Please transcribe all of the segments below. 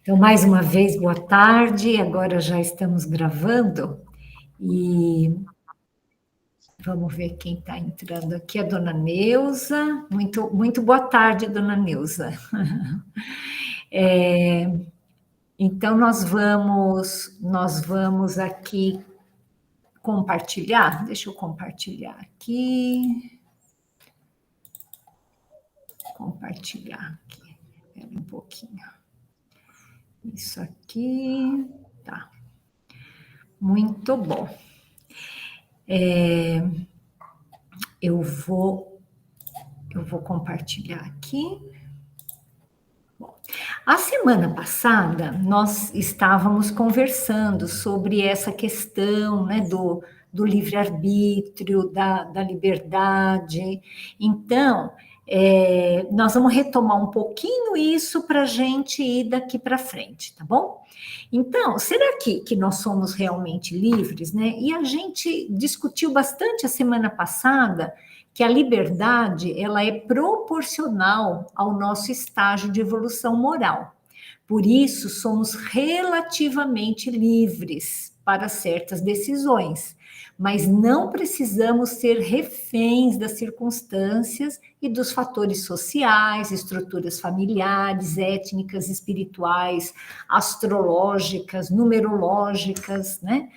Então, mais uma vez, boa tarde. Agora já estamos gravando e vamos ver quem está entrando aqui. A dona Neuza. Muito boa tarde, dona Neuza. Então, nós vamos aqui compartilhar. Deixa eu compartilhar aqui. Compartilhar aqui. Espera um pouquinho. Isso aqui. Tá. Muito bom. Eu vou compartilhar aqui. Bom, a semana passada, nós estávamos conversando sobre essa questão, né, do livre-arbítrio, da liberdade. Então, nós vamos retomar um pouquinho isso para a gente ir daqui para frente, tá bom? Então, será que nós somos realmente livres, né? E a gente discutiu bastante a semana passada que a liberdade, ela é proporcional ao nosso estágio de evolução moral. Por isso, somos relativamente livres para certas decisões, mas não precisamos ser reféns das circunstâncias e dos fatores sociais, estruturas familiares, étnicas, espirituais, astrológicas, numerológicas, né?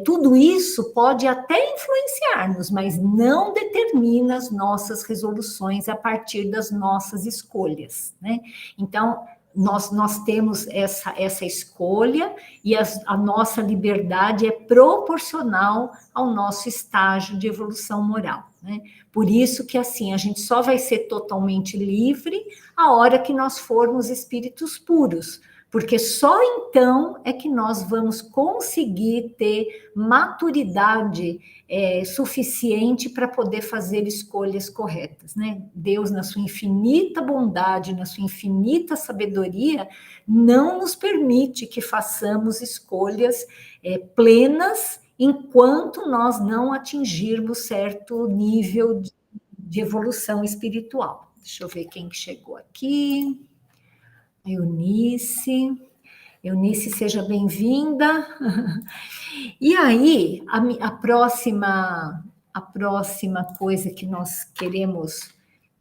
Tudo isso pode até influenciar-nos, mas não determina as nossas resoluções a partir das nossas escolhas, né? Então, nós temos essa escolha e a nossa liberdade é proporcional ao nosso estágio de evolução moral, né? Por isso que, assim, a gente só vai ser totalmente livre a hora que nós formos espíritos puros, porque só então é que nós vamos conseguir ter maturidade suficiente para poder fazer escolhas corretas, né? Deus, na sua infinita bondade, na sua infinita sabedoria, não nos permite que façamos escolhas plenas enquanto nós não atingirmos certo nível de evolução espiritual. Deixa eu ver quem chegou aqui. Eunice. Eunice, seja bem-vinda. E aí, a próxima coisa que nós queremos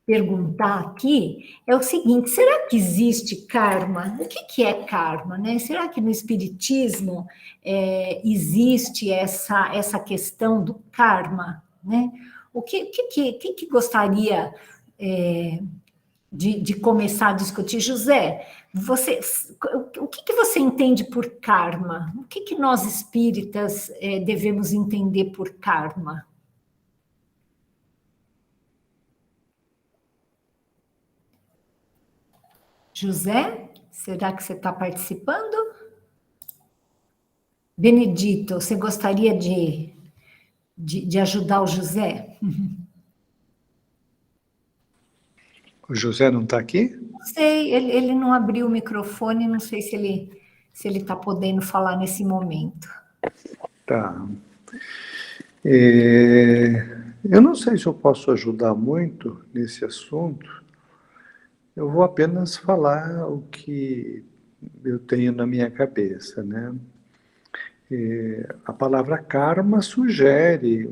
perguntar aqui é o seguinte: será que existe karma? O que é karma, né? Será que no Espiritismo existe essa questão do karma, né? Quem que gostaria de começar a discutir? José, o que você entende por karma? O que nós espíritas devemos entender por karma? José, será que você está participando? Benedito, você gostaria de ajudar o José? O José não está aqui? Não sei, ele não abriu o microfone, não sei se ele está podendo falar nesse momento. Tá. Eu não sei se eu posso ajudar muito nesse assunto. Eu vou apenas falar o que eu tenho na minha cabeça, né? A palavra karma sugere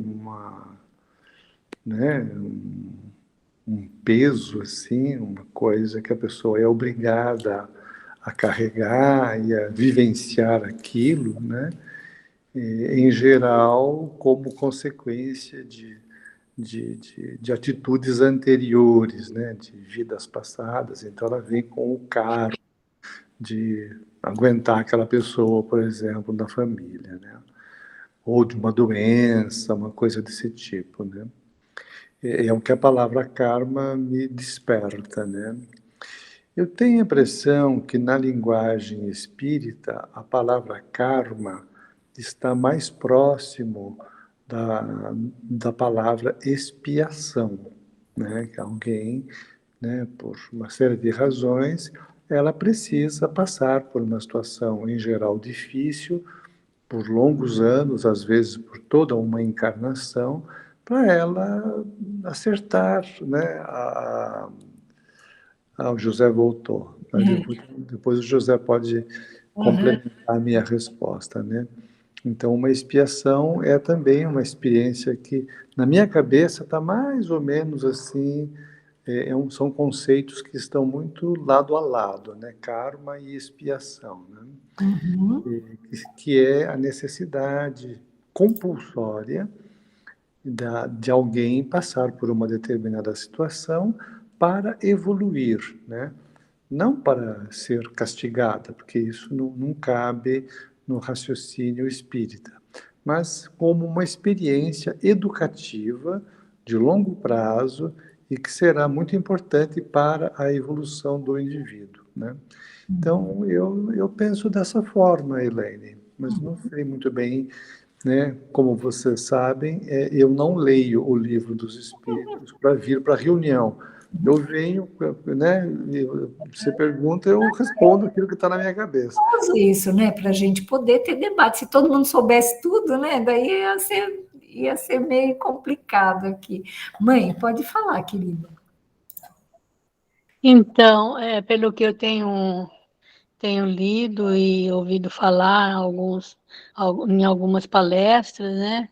um peso, assim, uma coisa que a pessoa é obrigada a carregar e a vivenciar aquilo, né? Em geral, como consequência de atitudes anteriores, né? De vidas passadas. Então, ela vem com o karma de aguentar aquela pessoa, por exemplo, da família, né? Ou de uma doença, uma coisa desse tipo, né? É o que a palavra karma me desperta, né? Eu tenho a impressão que na linguagem espírita a palavra karma está mais próximo da palavra expiação, né? Que alguém, né, por uma série de razões, ela precisa passar por uma situação, em geral, difícil, por longos anos, às vezes por toda uma encarnação, para ela acertar, né? O José voltou. mas depois o José pode Uhum. complementar a minha resposta, né? Então, uma expiação é também uma experiência que, na minha cabeça, está mais ou menos assim, são conceitos que estão muito lado a lado, né? Karma e expiação, né? Uhum. Que é a necessidade compulsória de alguém passar por uma determinada situação para evoluir, né? Não para ser castigada, porque isso não cabe no raciocínio espírita, mas como uma experiência educativa de longo prazo e que será muito importante para a evolução do indivíduo, né? Então, eu penso dessa forma, Elaine, mas não sei muito bem, né? Como vocês sabem, eu não leio o livro dos Espíritos para vir para a reunião. Eu venho, né? Você pergunta, eu respondo aquilo que está na minha cabeça. Isso, né? Para a gente poder ter debate. Se todo mundo soubesse tudo, né? Daí ia ser meio complicado aqui. Mãe, pode falar, querida. Então, pelo que eu tenho lido e ouvido falar em algumas palestras, né?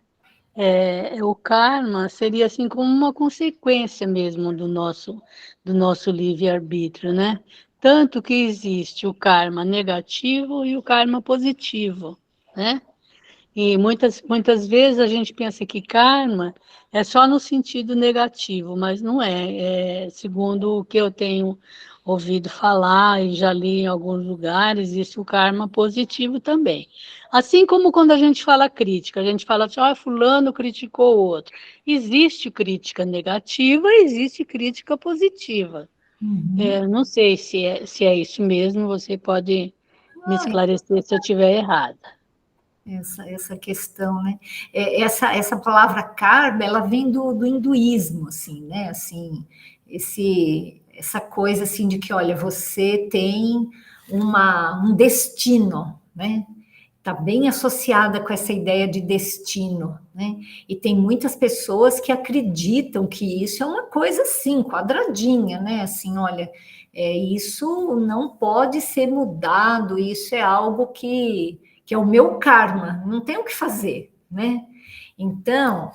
O karma seria assim como uma consequência mesmo do nosso livre-arbítrio, né? Tanto que existe o karma negativo e o karma positivo, né? E muitas vezes a gente pensa que karma é só no sentido negativo, mas não é. Segundo o que eu tenho ouvido falar e já li em alguns lugares, existe o karma positivo também. Assim como quando a gente fala crítica, a gente fala assim, fulano criticou o outro. Existe crítica negativa, existe crítica positiva. Uhum. Não sei se é isso mesmo, você pode me Ah, esclarecer se eu estiver errada. essa questão, né? Essa palavra karma, ela vem do hinduísmo, assim, né? Assim, essa coisa assim de que, olha, você tem um destino, né? Está bem associada com essa ideia de destino, né? E tem muitas pessoas que acreditam que isso é uma coisa assim, quadradinha, né? Assim, olha, isso não pode ser mudado, isso é algo que é o meu karma, não tem o que fazer, né? Então,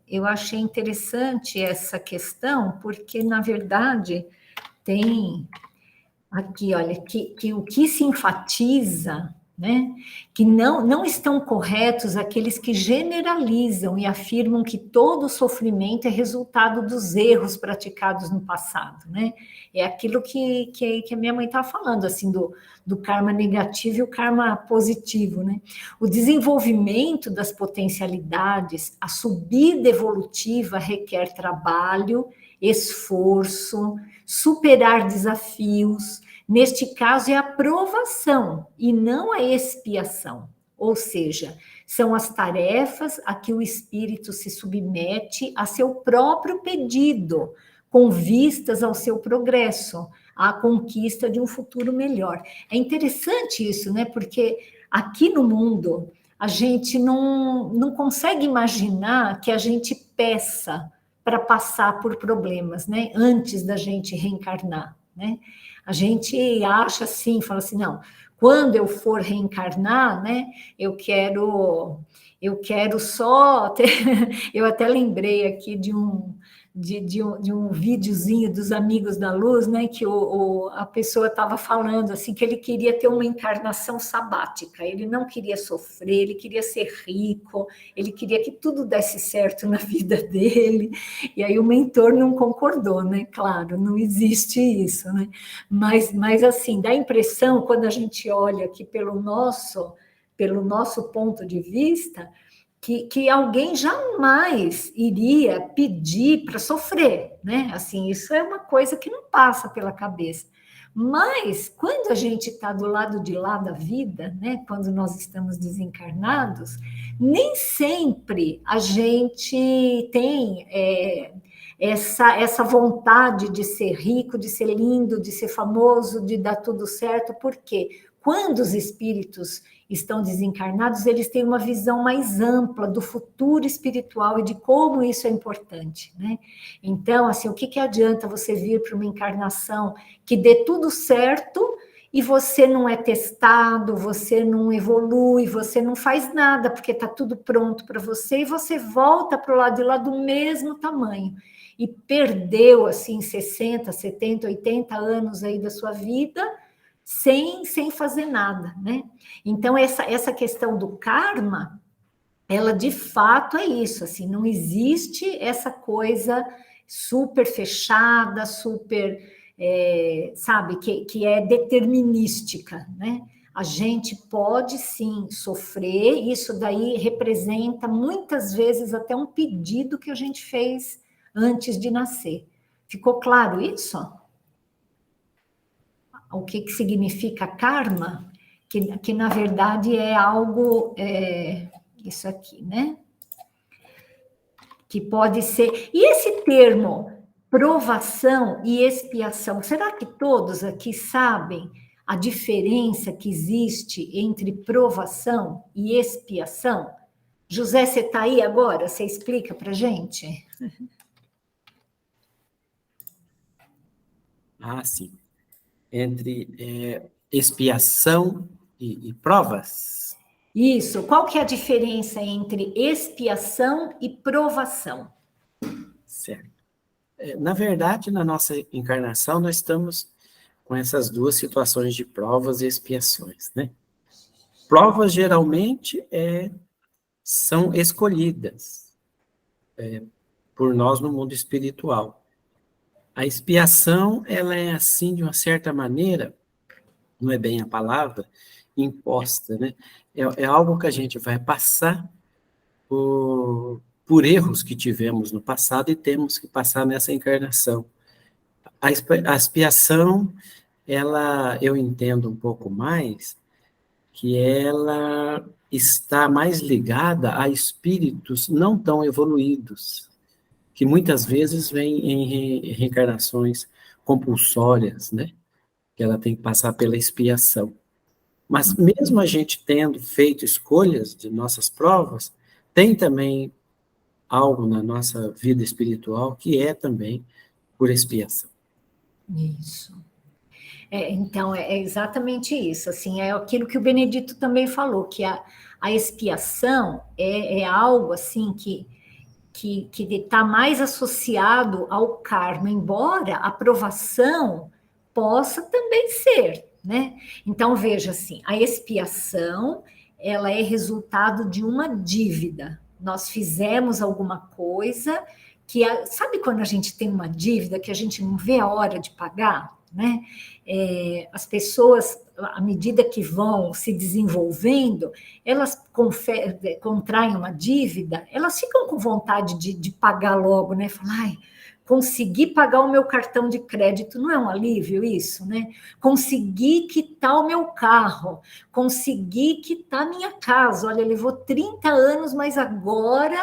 eu achei interessante essa questão, porque, na verdade, tem aqui, olha, que o que se enfatiza, né, que não estão corretos aqueles que generalizam e afirmam que todo sofrimento é resultado dos erros praticados no passado, né? É aquilo que a minha mãe estava falando, assim, do karma negativo e o karma positivo, né? O desenvolvimento das potencialidades, a subida evolutiva requer trabalho, esforço, superar desafios. Neste caso, é a provação e não a expiação. Ou seja, são as tarefas a que o espírito se submete a seu próprio pedido, com vistas ao seu progresso, à conquista de um futuro melhor. É interessante isso, né? Porque aqui no mundo a gente não consegue imaginar que a gente peça para passar por problemas, né? Antes da gente reencarnar, né? A gente acha assim, fala assim, não, quando eu for reencarnar, né? Eu quero só ter... Eu até lembrei aqui de um videozinho dos Amigos da Luz, né? Que a pessoa estava falando assim que ele queria ter uma encarnação sabática, ele não queria sofrer, ele queria ser rico, ele queria que tudo desse certo na vida dele. E aí o mentor não concordou, né? Claro, não existe isso, né? Mas assim, dá a impressão, quando a gente olha aqui pelo nosso ponto de vista, que alguém jamais iria pedir para sofrer, né? Assim, isso é uma coisa que não passa pela cabeça. Mas quando a gente está do lado de lá da vida, né? Quando nós estamos desencarnados, nem sempre a gente tem essa vontade de ser rico, de ser lindo, de ser famoso, de dar tudo certo. Por quê? quando os espíritos estão desencarnados, eles têm uma visão mais ampla do futuro espiritual e de como isso é importante, né? Então, assim, o que adianta você vir para uma encarnação que dê tudo certo e você não é testado, você não evolui, você não faz nada, porque está tudo pronto para você, e você volta para o lado de lá do mesmo tamanho, e perdeu, assim, 60, 70, 80 anos aí da sua vida, sem fazer nada, né? Então, essa questão do karma, ela de fato é isso, assim, não existe essa coisa super fechada, super, sabe, que é determinística, né? A gente pode sim sofrer, isso daí representa muitas vezes até um pedido que a gente fez antes de nascer. Ficou claro isso? O que significa karma? Que na verdade é algo, isso aqui, né? Que pode ser. E esse termo, provação e expiação, será que todos aqui sabem a diferença que existe entre provação e expiação? José, você está aí agora? Você explica para a gente? Ah, sim. Entre expiação e provas. Isso. Qual que é a diferença entre expiação e provação? Certo. Na verdade, na nossa encarnação, nós estamos com essas duas situações de provas e expiações, né? Provas, geralmente, são escolhidas por nós no mundo espiritual. A expiação, ela é assim, de uma certa maneira, não é bem a palavra, imposta, né? É algo que a gente vai passar por erros que tivemos no passado e temos que passar nessa encarnação. A expiação, eu entendo um pouco mais, que ela está mais ligada a espíritos não tão evoluídos, que muitas vezes vêm em reencarnações compulsórias, né? Que ela tem que passar pela expiação. Mas mesmo a gente tendo feito escolhas de nossas provas, tem também algo na nossa vida espiritual que é também por expiação. Isso. Então, é exatamente isso. Assim, é aquilo que o Benedito também falou, que a expiação é algo assim que está mais associado ao karma, embora a provação possa também ser, né? Então, veja assim, a expiação, ela é resultado de uma dívida. Nós fizemos alguma coisa sabe quando a gente tem uma dívida que a gente não vê a hora de pagar, né? As pessoas, à medida que vão se desenvolvendo, elas contraem uma dívida, elas ficam com vontade de pagar logo, né? Falar, ai, consegui pagar o meu cartão de crédito, não é um alívio isso, né? Consegui quitar o meu carro, consegui quitar a minha casa, olha, levou 30 anos, mas agora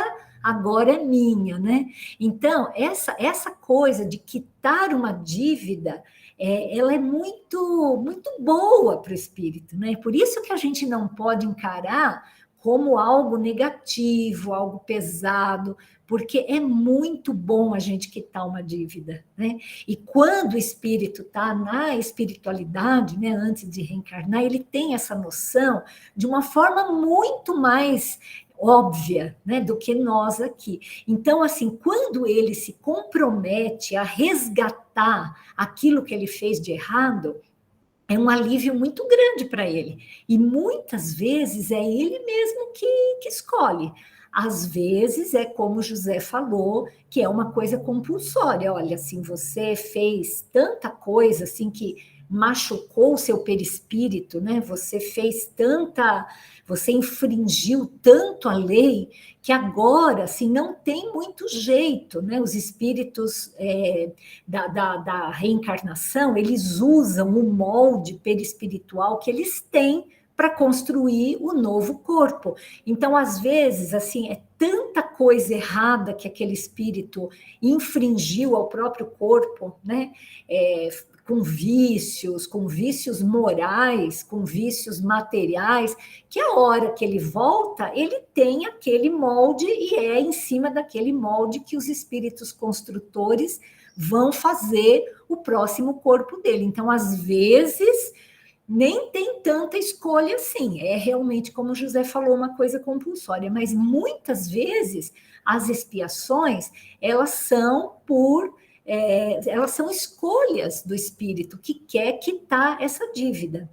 é minha, né? Então, essa coisa de quitar uma dívida, ela é muito, muito boa para o espírito, né? Por isso que a gente não pode encarar como algo negativo, algo pesado, porque é muito bom a gente quitar uma dívida, né? E quando o espírito está na espiritualidade, né, antes de reencarnar, ele tem essa noção de uma forma muito mais óbvia, né, do que nós aqui. Então, assim, quando ele se compromete a resgatar aquilo que ele fez de errado, é um alívio muito grande para ele. E muitas vezes é ele mesmo que escolhe. Às vezes é como José falou, que é uma coisa compulsória. Olha, assim, você fez tanta coisa assim que machucou o seu perispírito, né? Você infringiu tanto a lei que agora, assim, não tem muito jeito, né? Os espíritos da reencarnação, eles usam o molde perispiritual que eles têm para construir o novo corpo. Então, às vezes, assim, é tanta coisa errada que aquele espírito infringiu ao próprio corpo, né? com vícios morais, com vícios materiais, que a hora que ele volta, ele tem aquele molde e é em cima daquele molde que os espíritos construtores vão fazer o próximo corpo dele. Então, às vezes, nem tem tanta escolha assim. É realmente, como o José falou, uma coisa compulsória. Mas muitas vezes as expiações, elas são elas são escolhas do espírito que quer quitar essa dívida.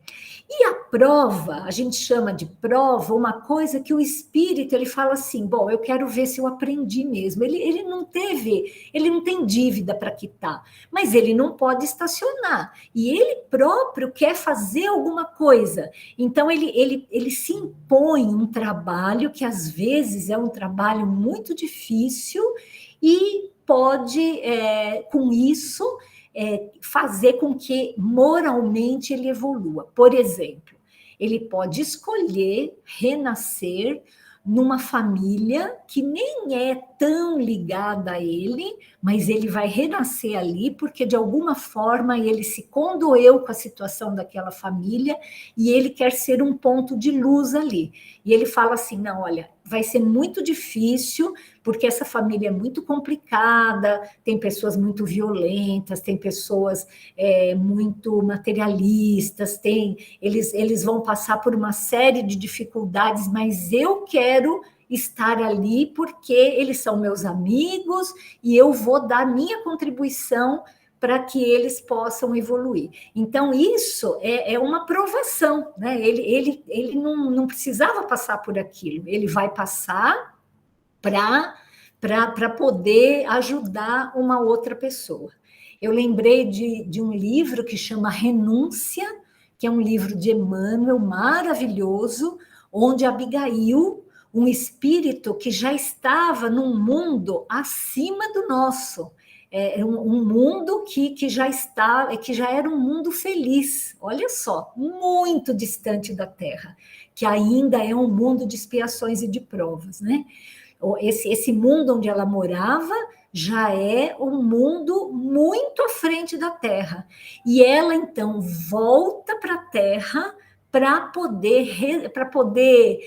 E a prova, a gente chama de prova uma coisa que o espírito, ele fala assim, bom, eu quero ver se eu aprendi mesmo. Ele não tem dívida para quitar, mas ele não pode estacionar. E ele próprio quer fazer alguma coisa. Então, ele se impõe um trabalho que, às vezes, é um trabalho muito difícil e pode, com isso, fazer com que moralmente ele evolua. Por exemplo, ele pode escolher renascer numa família que nem é tão ligada a ele, mas ele vai renascer ali porque, de alguma forma, ele se condoeu com a situação daquela família e ele quer ser um ponto de luz ali. E ele fala assim, não, olha, vai ser muito difícil, porque essa família é muito complicada, tem pessoas muito violentas, tem pessoas muito materialistas, eles vão passar por uma série de dificuldades, mas eu quero estar ali porque eles são meus amigos e eu vou dar minha contribuição para que eles possam evoluir. Então, isso é uma provação, né? Ele não precisava passar por aquilo, ele vai passar para poder ajudar uma outra pessoa. Eu lembrei de um livro que chama Renúncia, que é um livro de Emmanuel, maravilhoso, onde Abigail, um espírito que já estava num mundo acima do nosso, um mundo que já era um mundo feliz, olha só, muito distante da Terra, que ainda é um mundo de expiações e de provas, né? Esse mundo onde ela morava já é um mundo muito à frente da Terra. E ela, então, volta para a Terra para poder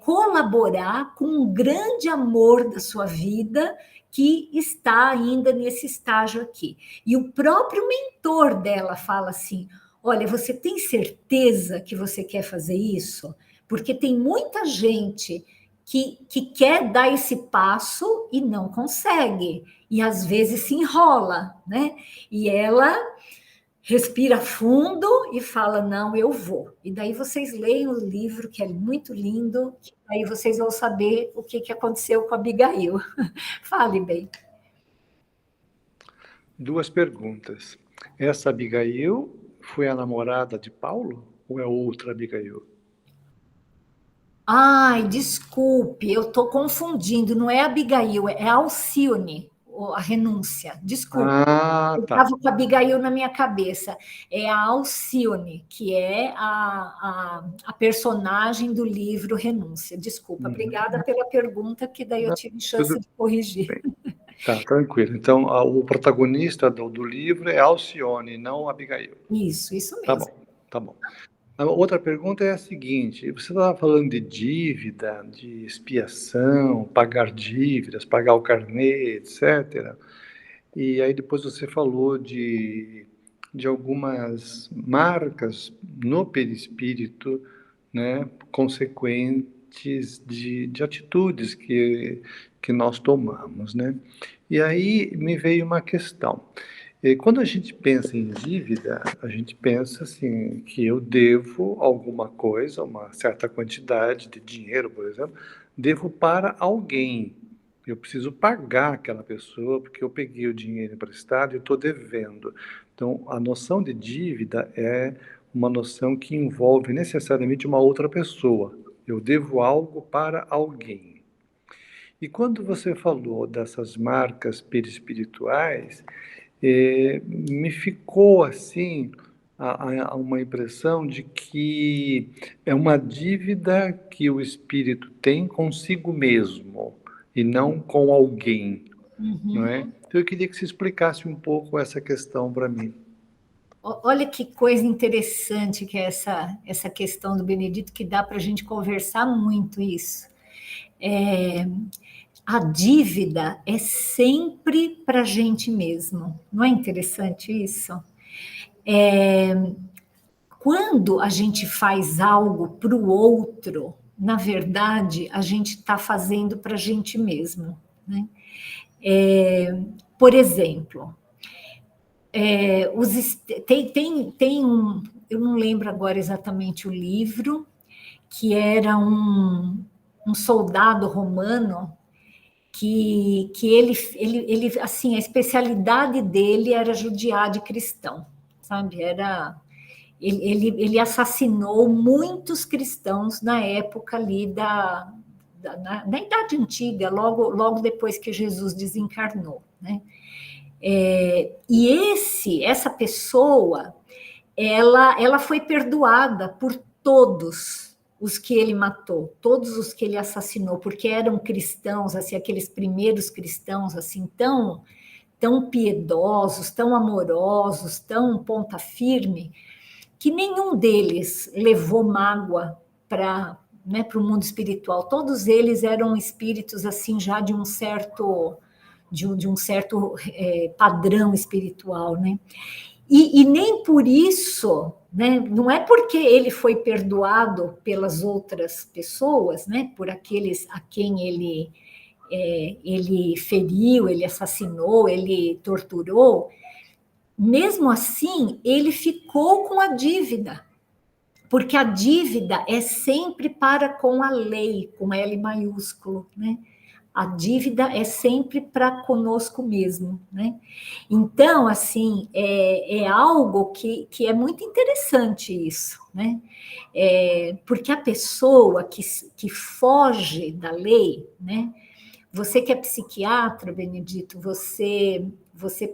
colaborar com um grande amor da sua vida que está ainda nesse estágio aqui. E o próprio mentor dela fala assim, olha, você tem certeza que você quer fazer isso? Porque tem muita gente que quer dar esse passo e não consegue, e às vezes se enrola, né? E ela respira fundo e fala, não, eu vou. E daí vocês leem o livro, que é muito lindo, aí vocês vão saber o que aconteceu com a Abigail. Fale bem. 2 perguntas. Essa Abigail foi a namorada de Paulo ou é outra Abigail? Ai, desculpe, eu estou confundindo, não é Abigail, é Alcione, a renúncia, desculpe. Eu Tá. estava com a Abigail na minha cabeça. É a Alcione, que é a personagem do livro Renúncia. Desculpa, obrigada pela pergunta, que daí eu tive chance de corrigir. Bem. Tá, tranquilo. Então, o protagonista do livro é Alcione, não Abigail. Isso mesmo. Tá bom, tá bom. A outra pergunta é a seguinte, você estava falando de dívida, de expiação, pagar dívidas, pagar o carnê, etc. E aí depois você falou de algumas marcas no perispírito, né, consequentes de atitudes que nós tomamos, né? E aí me veio uma questão. Quando a gente pensa em dívida, a gente pensa assim, que eu devo alguma coisa, uma certa quantidade de dinheiro, por exemplo, devo para alguém. Eu preciso pagar aquela pessoa porque eu peguei o dinheiro emprestado e estou devendo. Então, a noção de dívida é uma noção que envolve necessariamente uma outra pessoa. Eu devo algo para alguém. E quando você falou dessas marcas perispirituais, me ficou assim uma impressão de que é uma dívida que o espírito tem consigo mesmo e não com alguém, não é? Então eu queria que você explicasse um pouco essa questão para mim. olha que coisa interessante que é essa questão do Benedito, que dá para a gente conversar muito isso. A dívida é sempre para a gente mesmo. Não é interessante isso? Quando a gente faz algo para o outro, na verdade, a gente está fazendo para a gente mesmo, né? Por exemplo, tem um, eu não lembro agora exatamente o livro, que era um soldado romano que ele, assim, a especialidade dele era judiar de cristão, sabe? Ele assassinou muitos cristãos na época ali na Idade Antiga, logo depois que Jesus desencarnou, né? E essa pessoa, ela foi perdoada por todos os que ele matou, todos os que ele assassinou, porque eram cristãos, assim, aqueles primeiros cristãos, assim, tão piedosos, tão amorosos, tão ponta firme, que nenhum deles levou mágoa para, né, para o mundo espiritual. Todos eles eram espíritos, assim, já de um certo padrão espiritual, né? E nem por isso, né, não é porque ele foi perdoado pelas outras pessoas, né, por aqueles a quem ele feriu, ele assassinou, ele torturou, mesmo assim, ele ficou com a dívida, porque a dívida é sempre para com a lei, com L maiúsculo, né? A dívida é sempre para conosco mesmo, né? Então, assim, é algo que é muito interessante isso, né? Porque a pessoa que foge da lei, né? Você que é psiquiatra, Benedito, você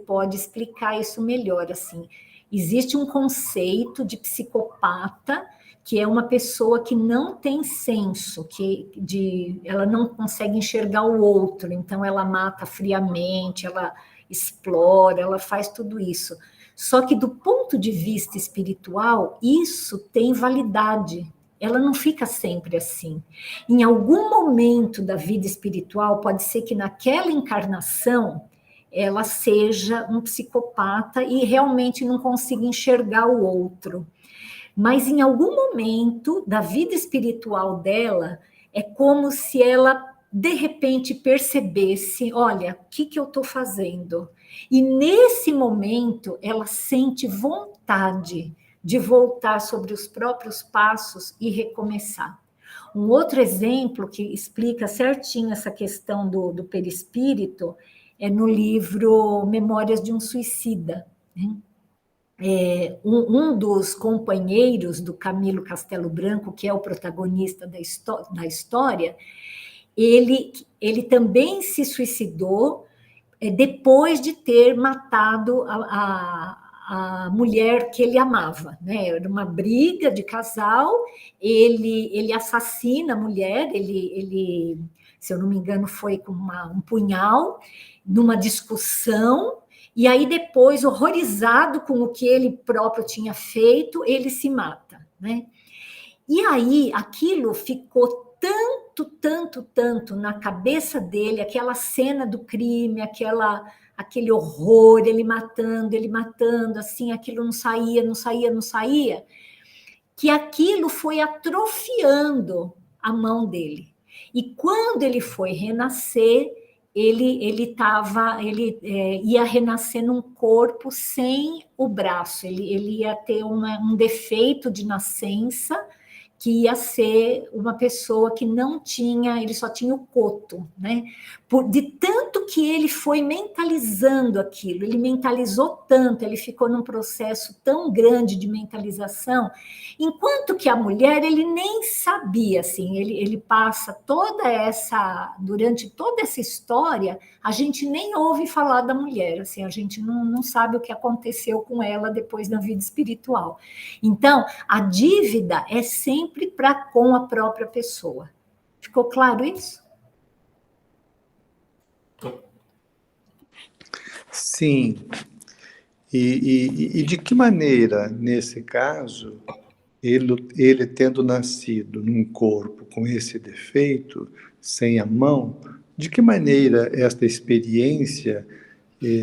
pode explicar isso melhor, assim. Existe um conceito de psicopata, que é uma pessoa que não tem senso, ela não consegue enxergar o outro, então ela mata friamente, ela explora, ela faz tudo isso. Só que do ponto de vista espiritual, isso tem validade. Ela não fica sempre assim. Em algum momento da vida espiritual, pode ser que naquela encarnação ela seja um psicopata e realmente não consiga enxergar o outro. Mas em algum momento da vida espiritual dela, é como se ela de repente percebesse, olha, o que eu estou fazendo? E nesse momento ela sente vontade de voltar sobre os próprios passos e recomeçar. Um outro exemplo que explica certinho essa questão do perispírito é no livro Memórias de um Suicida, né? Um dos companheiros do Camilo Castelo Branco, que é o protagonista da história, ele também se suicidou depois de ter matado a mulher que ele amava, né? Era uma briga de casal, ele assassina a mulher, ele, se eu não me engano, foi com um punhal, numa discussão, e aí depois, horrorizado com o que ele próprio tinha feito, ele se mata, né? E aí aquilo ficou tanto na cabeça dele, aquela cena do crime, aquele horror, ele matando, assim, aquilo não saía, que aquilo foi atrofiando a mão dele. E quando ele foi renascer, ele ia renascer num corpo sem o braço, ele ia ter um defeito de nascença, que ia ser uma pessoa que não tinha, ele só tinha o coto, né? De tanto que ele foi mentalizando aquilo, ele mentalizou tanto, ele ficou num processo tão grande de mentalização, enquanto que a mulher, ele nem sabia, assim, ele passa durante toda essa história, a gente nem ouve falar da mulher, assim, a gente não sabe o que aconteceu com ela depois na vida espiritual. Então, a dívida é sempre para com a própria pessoa. Ficou claro isso? Sim. E de que maneira, nesse caso, ele tendo nascido num corpo com esse defeito, sem a mão, de que maneira esta experiência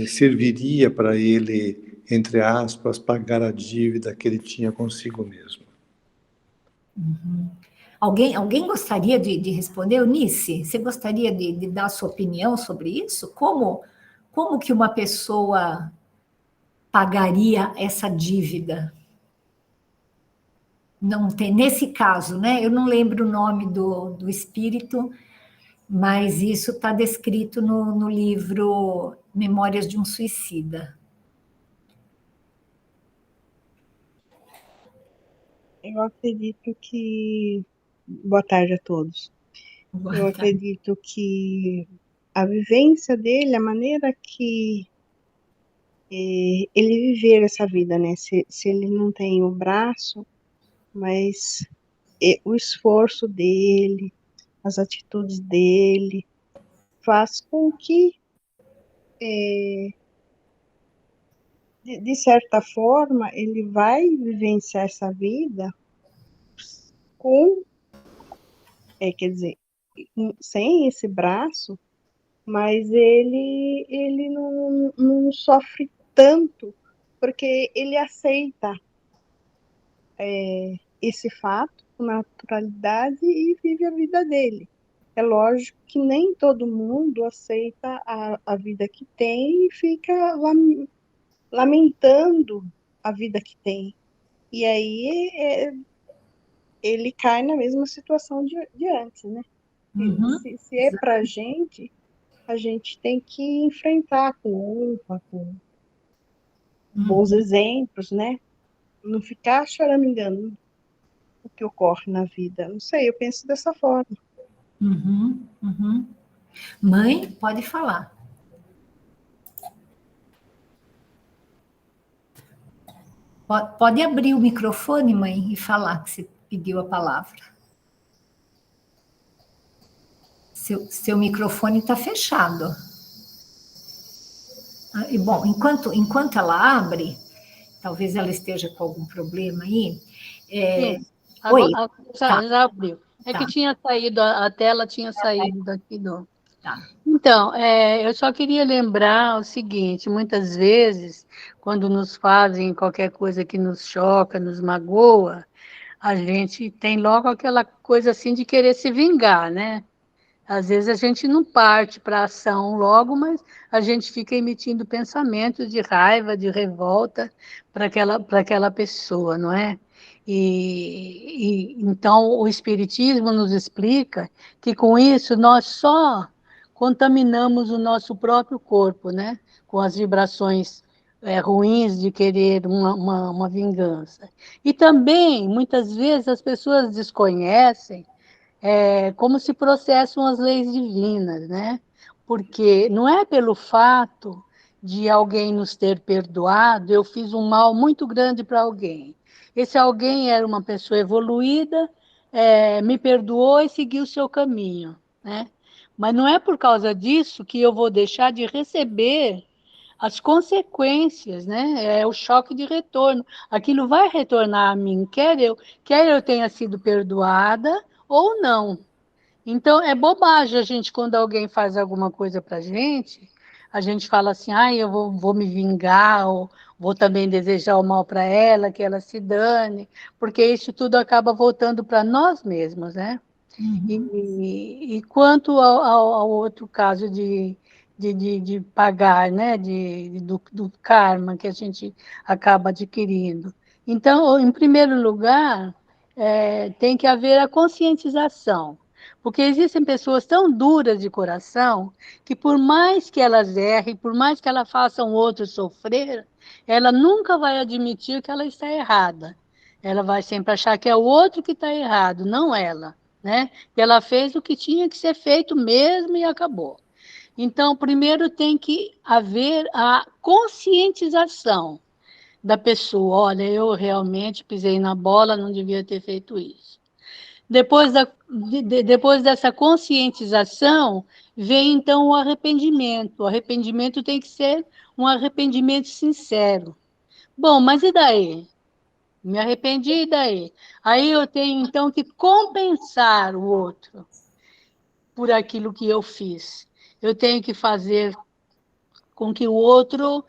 serviria para ele, entre aspas, pagar a dívida que ele tinha consigo mesmo? Alguém gostaria de responder? Eunice, você gostaria de dar a sua opinião sobre isso? Como que uma pessoa pagaria essa dívida? Não tem, nesse caso, né? Eu não lembro o nome do espírito, mas isso está descrito no livro Memórias de um Suicida. Eu acredito que. Boa tarde a todos. Eu acredito que a vivência dele, a maneira que ele viver essa vida, né? Se ele não tem o braço, mas o esforço dele, as atitudes dele, faz com que, de certa forma, ele vai vivenciar essa vida com, quer dizer, sem esse braço, mas ele não sofre tanto, porque ele aceita esse fato com naturalidade e vive a vida dele. É lógico que nem todo mundo aceita a vida que tem e fica lamentando a vida que tem. E aí ele cai na mesma situação de antes, né? Se é para a gente tem que enfrentar com honra, com bons exemplos, né? Não ficar choramingando o que ocorre na vida. Não sei, eu penso dessa forma. Mãe, pode falar. Pode abrir o microfone, mãe, e falar que você pediu a palavra. Seu microfone está fechado. E, bom, enquanto ela abre, talvez ela esteja com algum problema aí. Sim, Oi. Já abriu. Tá. Que tinha saído, a tela tinha saído daqui do... Tá. Então, eu só queria lembrar o seguinte, muitas vezes, quando nos fazem qualquer coisa que nos choca, nos magoa, a gente tem logo aquela coisa assim de querer se vingar, né? Às vezes a gente não parte para a ação logo, mas a gente fica emitindo pensamentos de raiva, de revolta para aquela pessoa, não é? Então o Espiritismo nos explica que com isso nós só contaminamos o nosso próprio corpo, né? Com as vibrações ruins de querer uma vingança. E também, muitas vezes, as pessoas desconhecem como se processam as leis divinas, né? Porque não é pelo fato de alguém nos ter perdoado, eu fiz um mal muito grande para alguém. Esse alguém era uma pessoa evoluída, me perdoou e seguiu o seu caminho, né? Mas não é por causa disso que eu vou deixar de receber as consequências, né? É o choque de retorno. Aquilo vai retornar a mim, quer eu tenha sido perdoada ou não. Então, é bobagem a gente, quando alguém faz alguma coisa para a gente fala assim, eu vou me vingar, ou vou também desejar o mal para ela, que ela se dane, porque isso tudo acaba voltando para nós mesmos, né? E quanto ao outro caso de pagar, né, do karma que a gente acaba adquirindo. Então, em primeiro lugar, tem que haver a conscientização, porque existem pessoas tão duras de coração que, por mais que elas errem, por mais que elas façam o outro sofrer, ela nunca vai admitir que ela está errada. Ela vai sempre achar que é o outro que está errado, não ela, né? E ela fez o que tinha que ser feito mesmo e acabou. Então, primeiro tem que haver a conscientização da pessoa. Olha, eu realmente pisei na bola, não devia ter feito isso. Depois dessa conscientização, vem então o arrependimento. O arrependimento tem que ser um arrependimento sincero, Bom, mas e daí? Me arrependi, e daí? Aí eu tenho, então, que compensar o outro por aquilo que eu fiz. Eu tenho que fazer com que o outro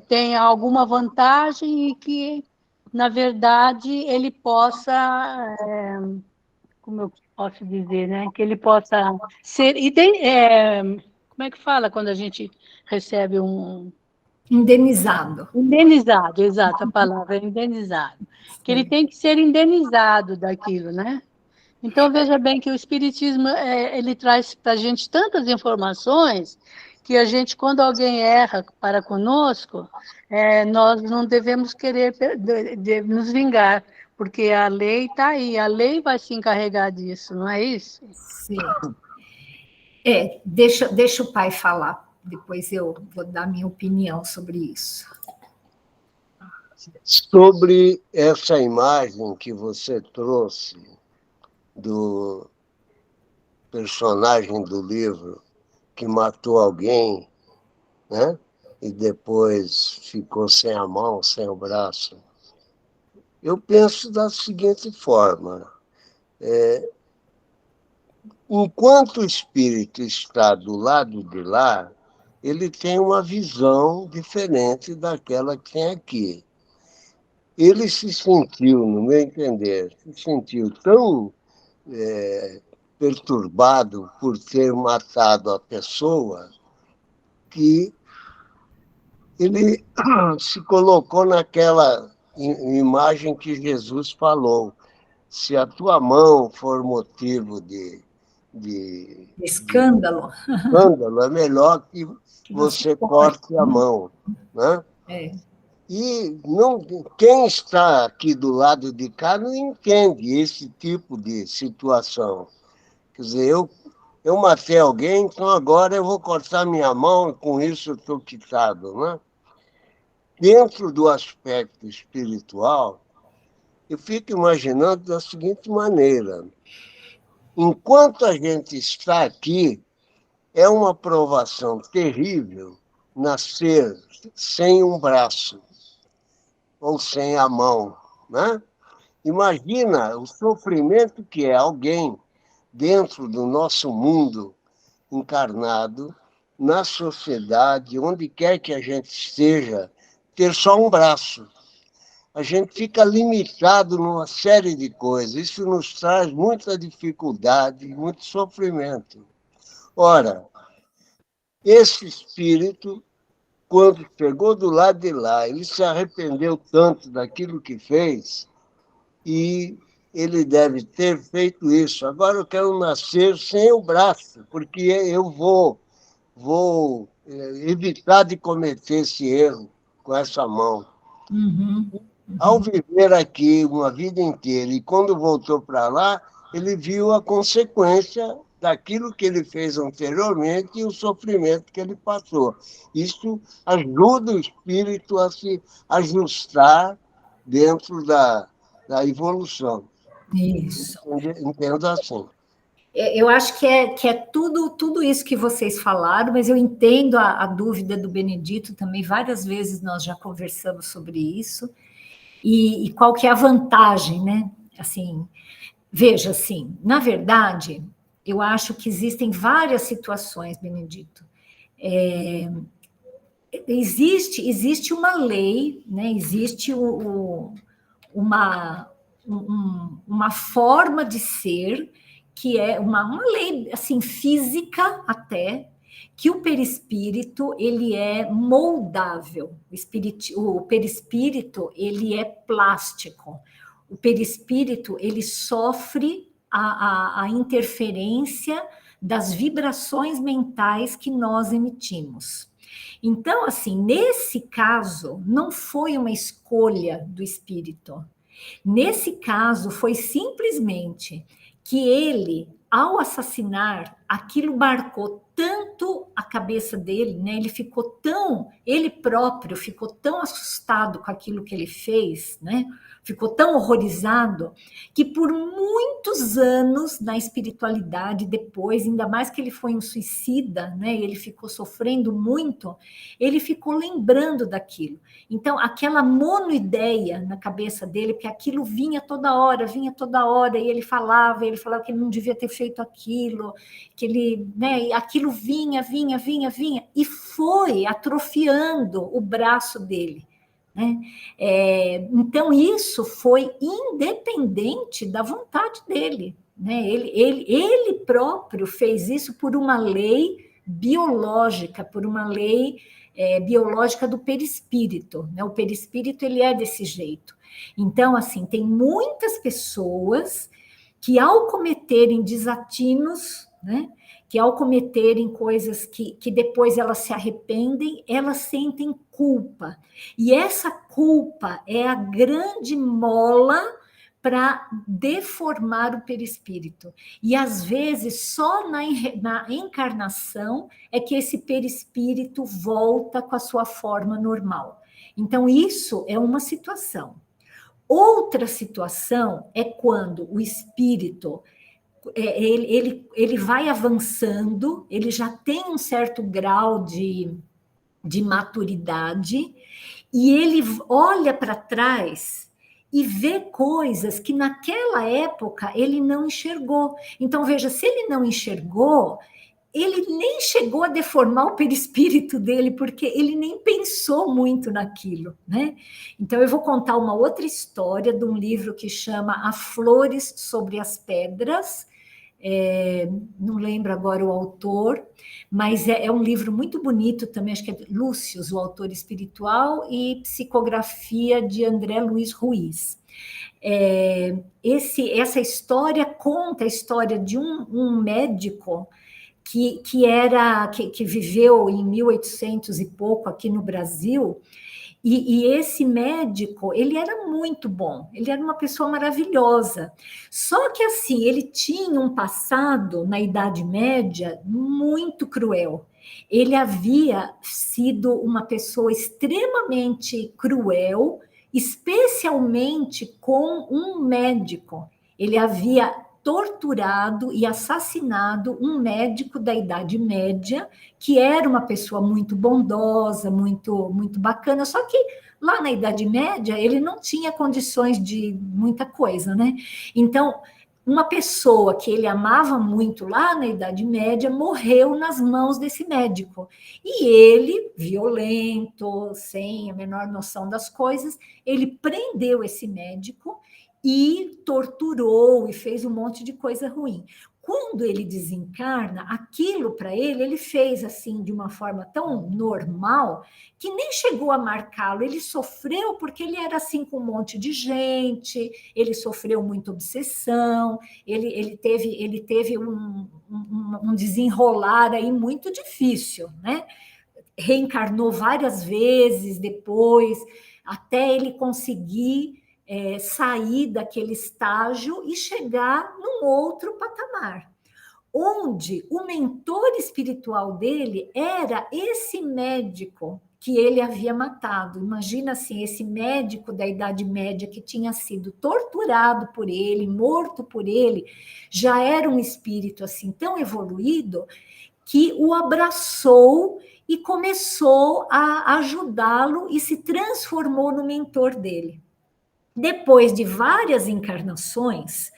tenha alguma vantagem e que, na verdade, ele possa, como eu posso dizer, né? Que ele possa ser. Como é que fala quando a gente recebe um. Indenizado. Indenizado, exato, a palavra é indenizado. Que ele tem que ser indenizado daquilo, né? Então, veja bem que o Espiritismo ele traz para a gente tantas informações que a gente, quando alguém erra para conosco, nós não devemos querer nos vingar, porque a lei está aí, a lei vai se encarregar disso, não é isso? Sim. Deixa o pai falar, depois eu vou dar minha opinião sobre isso. Sobre essa imagem que você trouxe do personagem do livro que matou alguém, né? E depois ficou sem a mão, sem o braço. Eu penso da seguinte forma: enquanto o espírito está do lado de lá, ele tem uma visão diferente daquela que tem aqui. Ele se sentiu, no meu entender, se sentiu tão perturbado por ter matado a pessoa que ele se colocou naquela imagem que Jesus falou. Se a tua mão for motivo de Escândalo. escândalo, é melhor que você corte a mão. Né? E não, quem está aqui do lado de cá não entende esse tipo de situação. Quer dizer, eu matei alguém, então agora eu vou cortar minha mão e com isso eu estou quitado. Né? Dentro do aspecto espiritual, eu fico imaginando da seguinte maneira: enquanto a gente está aqui, é uma provação terrível nascer sem um braço ou sem a mão. Né? Imagina o sofrimento que é alguém dentro do nosso mundo encarnado, na sociedade, onde quer que a gente esteja, ter só um braço. A gente fica limitado numa série de coisas. Isso nos traz muita dificuldade, muito sofrimento. Ora, esse espírito, quando chegou do lado de lá, ele se arrependeu tanto daquilo que fez e ele deve ter feito isso. Agora eu quero nascer sem o braço, porque eu vou evitar de cometer esse erro com essa mão. Ao viver aqui uma vida inteira e quando voltou para lá, ele viu a consequência daquilo que ele fez anteriormente e o sofrimento que ele passou. Isso ajuda o espírito a se ajustar dentro da evolução. Isso. Entendo assim. Eu acho que é tudo isso que vocês falaram, mas eu entendo a dúvida do Benedito também. Várias vezes nós já conversamos sobre isso. E qual que é a vantagem, né? Assim, veja, assim, na verdade, eu acho que existem várias situações, Benedito. Existe uma lei, né? Existe uma forma de ser que é uma lei assim física até, que o perispírito ele é moldável, o perispírito ele é plástico, o perispírito ele sofre a interferência das vibrações mentais que nós emitimos. Então, assim, nesse caso, não foi uma escolha do espírito. Nesse caso, foi simplesmente que ele, ao assassinar, aquilo marcou tanto a a cabeça dele, né? Ele próprio ficou tão assustado com aquilo que ele fez, né? Ficou tão horrorizado, que por muitos anos na espiritualidade, depois, ainda mais que ele foi um suicida, né? Ele ficou sofrendo muito, ele ficou lembrando daquilo. Então, aquela monoideia na cabeça dele, porque aquilo vinha toda hora, e ele falava que ele não devia ter feito aquilo, que ele, né? Aquilo vinha, e foi atrofiando o braço dele. Né? Então, isso foi independente da vontade dele. Né? Ele próprio fez isso por uma lei biológica, por uma lei biológica do perispírito. Né? O perispírito ele é desse jeito. Então, assim, tem muitas pessoas que, ao cometerem desatinos, né? Que ao cometerem coisas que depois elas se arrependem, elas sentem culpa. E essa culpa é a grande mola para deformar o perispírito. E, às vezes, só na encarnação é que esse perispírito volta com a sua forma normal. Então, isso é uma situação. Outra situação é quando o espírito... Ele vai avançando, ele já tem um certo grau de maturidade, e ele olha para trás e vê coisas que naquela época ele não enxergou. Então, veja, se ele não enxergou, ele nem chegou a deformar o perispírito dele, porque ele nem pensou muito naquilo, né? Então, eu vou contar uma outra história de um livro que chama A Flores sobre as Pedras. Não lembro agora o autor, mas é um livro muito bonito também, acho que é Lúcius, o autor espiritual, e psicografia de André Luiz Ruiz. Essa história conta a história de um médico que viveu em 1800 e pouco aqui no Brasil. E esse médico, ele era muito bom, ele era uma pessoa maravilhosa. Só que, assim, ele tinha um passado, na Idade Média, muito cruel. Ele havia sido uma pessoa extremamente cruel, especialmente com um médico. Ele havia torturado e assassinado um médico da Idade Média, que era uma pessoa muito bondosa, muito bacana, só que lá na Idade Média ele não tinha condições de muita coisa, né? Então, uma pessoa que ele amava muito lá na Idade Média morreu nas mãos desse médico. E ele, violento, sem a menor noção das coisas, ele prendeu esse médico e torturou e fez um monte de coisa ruim. Quando ele desencarna, aquilo para ele fez assim de uma forma tão normal que nem chegou a marcá-lo. Ele sofreu porque ele era assim com um monte de gente, ele sofreu muita obsessão, ele teve um desenrolar aí muito difícil, né? Reencarnou várias vezes depois, até ele conseguir sair daquele estágio e chegar num outro patamar, onde o mentor espiritual dele era esse médico que ele havia matado. Imagina assim, esse médico da Idade Média que tinha sido torturado por ele, morto por ele, já era um espírito assim tão evoluído que o abraçou e começou a ajudá-lo e se transformou no mentor dele. Depois de várias encarnações,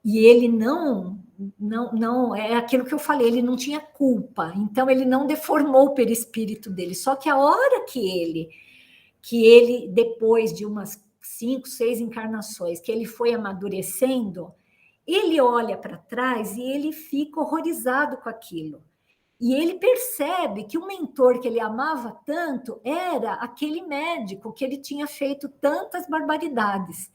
e ele não, é aquilo que eu falei, ele não tinha culpa, então ele não deformou o perispírito dele, só que a hora que ele depois de umas 5, 6 encarnações, que ele foi amadurecendo, ele olha para trás e ele fica horrorizado com aquilo. E ele percebe que o mentor que ele amava tanto era aquele médico que ele tinha feito tantas barbaridades.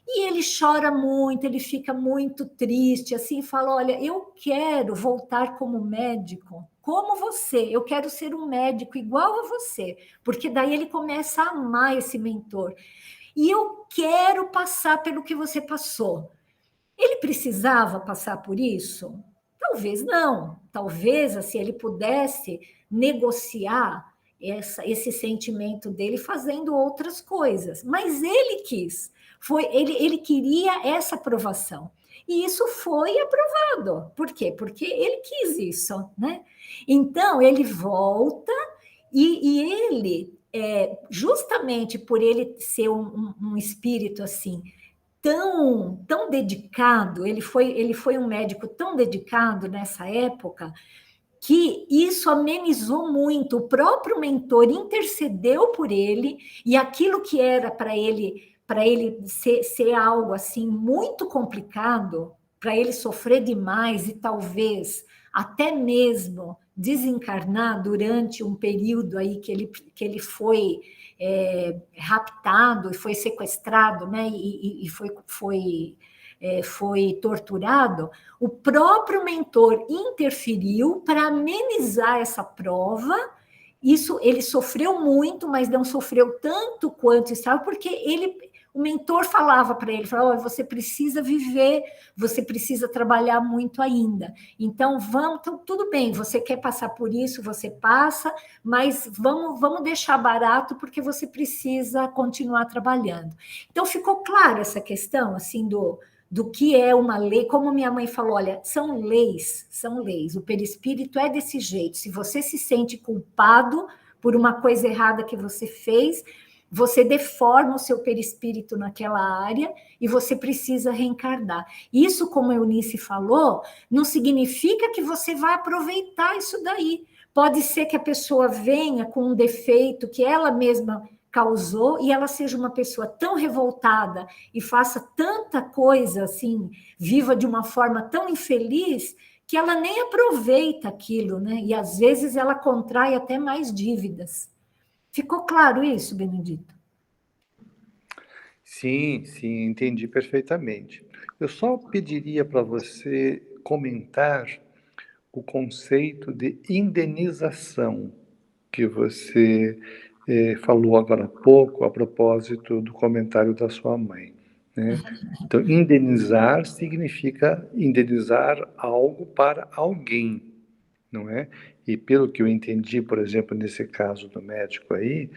E ele chora muito, ele fica muito triste, assim, fala, olha, eu quero voltar como médico, como você, eu quero ser um médico igual a você, porque daí ele começa a amar esse mentor. E eu quero passar pelo que você passou. Ele precisava passar por isso? Talvez não. Talvez, assim, ele pudesse, negociar esse sentimento dele fazendo outras coisas, mas ele quis, ele queria essa aprovação, e isso foi aprovado. Por quê? Porque ele quis isso, né? Então, ele volta, e ele, justamente por ele ser um espírito assim, tão dedicado, ele foi um médico tão dedicado nessa época, que isso amenizou muito. O próprio mentor intercedeu por ele, e aquilo que era para ele ser algo assim muito complicado, para ele sofrer demais e talvez até mesmo desencarnar durante um período aí que ele foi raptado e foi sequestrado, né? E foi torturado, o próprio mentor interferiu para amenizar essa prova. Isso, ele sofreu muito, mas não sofreu tanto quanto estava, porque o mentor falava para ele, falava, você precisa viver, você precisa trabalhar muito ainda. Então, então, tudo bem, você quer passar por isso, você passa, mas vamos deixar barato, porque você precisa continuar trabalhando. Então, ficou clara essa questão, assim, do que é uma lei. Como minha mãe falou, olha, são leis, o perispírito é desse jeito. Se você se sente culpado por uma coisa errada que você fez, você deforma o seu perispírito naquela área e você precisa reencarnar. Isso, como a Eunice falou, não significa que você vai aproveitar isso daí. Pode ser que a pessoa venha com um defeito que ela mesma causou, e ela seja uma pessoa tão revoltada e faça tanta coisa assim, viva de uma forma tão infeliz, que ela nem aproveita aquilo, né? E às vezes ela contrai até mais dívidas. Ficou claro isso, Benedito? Sim, entendi perfeitamente. Eu só pediria para você comentar o conceito de indenização que você falou agora há pouco, a propósito do comentário da sua mãe, né? Então, indenizar significa indenizar algo para alguém, não é? E pelo que eu entendi, por exemplo, nesse caso do médico aí,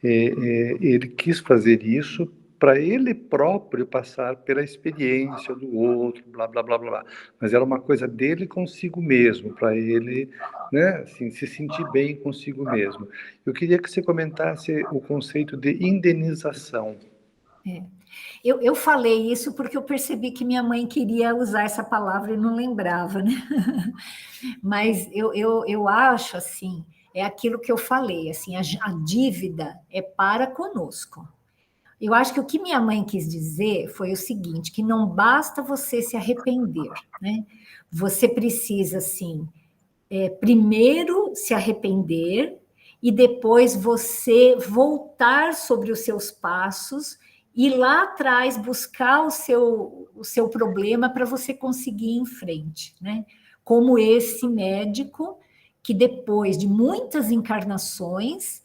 ele quis fazer isso para ele próprio passar pela experiência do outro, blá, blá, blá, blá. Mas era uma coisa dele consigo mesmo, para ele, né, assim, se sentir bem consigo mesmo. Eu queria que você comentasse o conceito de indenização. Eu falei isso porque eu percebi que minha mãe queria usar essa palavra e não lembrava, né? Mas eu acho, assim, é aquilo que eu falei, assim, a dívida é para conosco. Eu acho que o que minha mãe quis dizer foi o seguinte, que não basta você se arrepender, né? Você precisa, assim, primeiro se arrepender e depois você voltar sobre os seus passos e lá atrás buscar o seu problema para você conseguir ir em frente, né? Como esse médico que depois de muitas encarnações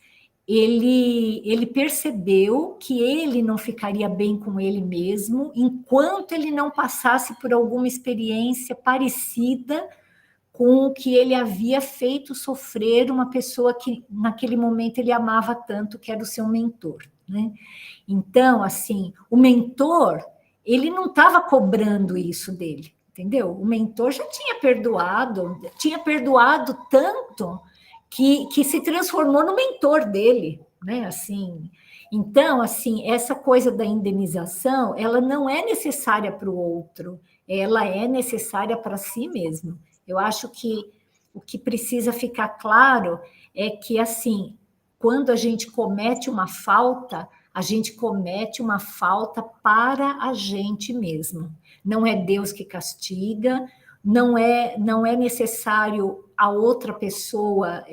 ele percebeu que ele não ficaria bem com ele mesmo enquanto ele não passasse por alguma experiência parecida com o que ele havia feito sofrer uma pessoa que naquele momento ele amava tanto, que era o seu mentor, né? Então, assim, o mentor, ele não estava cobrando isso dele, entendeu? O mentor já tinha perdoado tanto que se transformou no mentor dele, né? Assim, então, assim, essa coisa da indenização, ela não é necessária para o outro, ela é necessária para si mesmo. Eu acho que o que precisa ficar claro é que, assim, quando a gente comete uma falta, a gente comete uma falta para a gente mesmo. Não é Deus que castiga, não é necessário a outra pessoa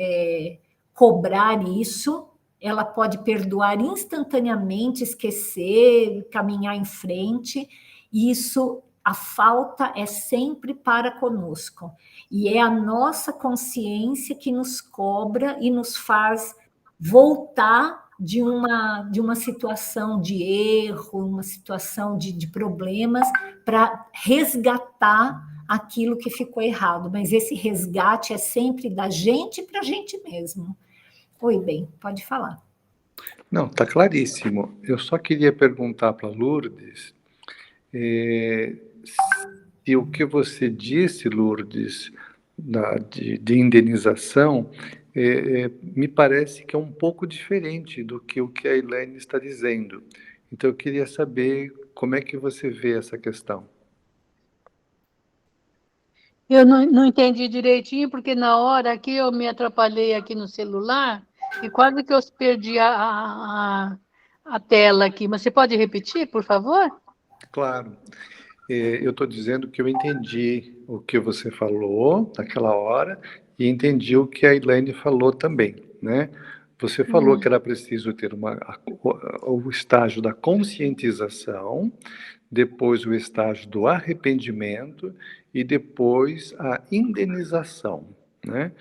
cobrar isso, ela pode perdoar instantaneamente, esquecer, caminhar em frente. Isso, a falta é sempre para conosco. E é a nossa consciência que nos cobra e nos faz voltar de uma situação de erro, uma situação de problemas, para resgatar aquilo que ficou errado. Mas esse resgate é sempre da gente para a gente mesmo. Oi, bem, pode falar. Não, está claríssimo. Eu só queria perguntar para Lourdes se o que você disse, Lourdes, de indenização, me parece que é um pouco diferente do que o que a Elaine está dizendo. Então, eu queria saber como é que você vê essa questão. Eu não entendi direitinho, porque na hora aqui eu me atrapalhei aqui no celular e quase que eu perdi a tela aqui. Mas você pode repetir, por favor? Claro. Eu estou dizendo que eu entendi o que você falou naquela hora e entendi o que a Elaine falou também, né? Você falou que era preciso ter o estágio da conscientização, depois o estágio do arrependimento e depois a indenização, né?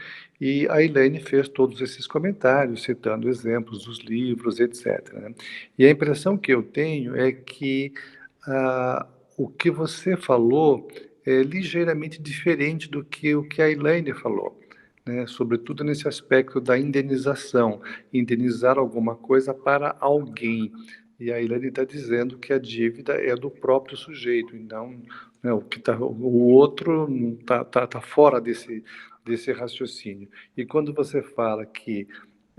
E a Elaine fez todos esses comentários, citando exemplos dos livros, etc., né? E a impressão que eu tenho é que o que você falou é ligeiramente diferente do que o que a Elaine falou, né? Sobretudo nesse aspecto da indenização, indenizar alguma coisa para alguém. E a Elaine está dizendo que a dívida é do próprio sujeito, então, né, o outro tá fora desse raciocínio. E quando você fala que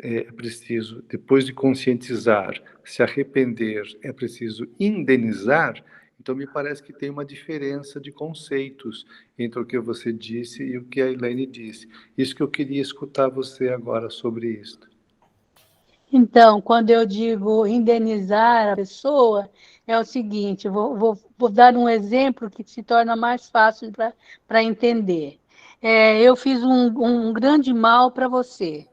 é preciso, depois de conscientizar, se arrepender, é preciso indenizar, então me parece que tem uma diferença de conceitos entre o que você disse e o que a Elaine disse. Isso que eu queria escutar você agora sobre isso. Então, quando eu digo indenizar a pessoa, é o seguinte, vou dar um exemplo que se torna mais fácil para entender. Eu fiz um grande mal para você,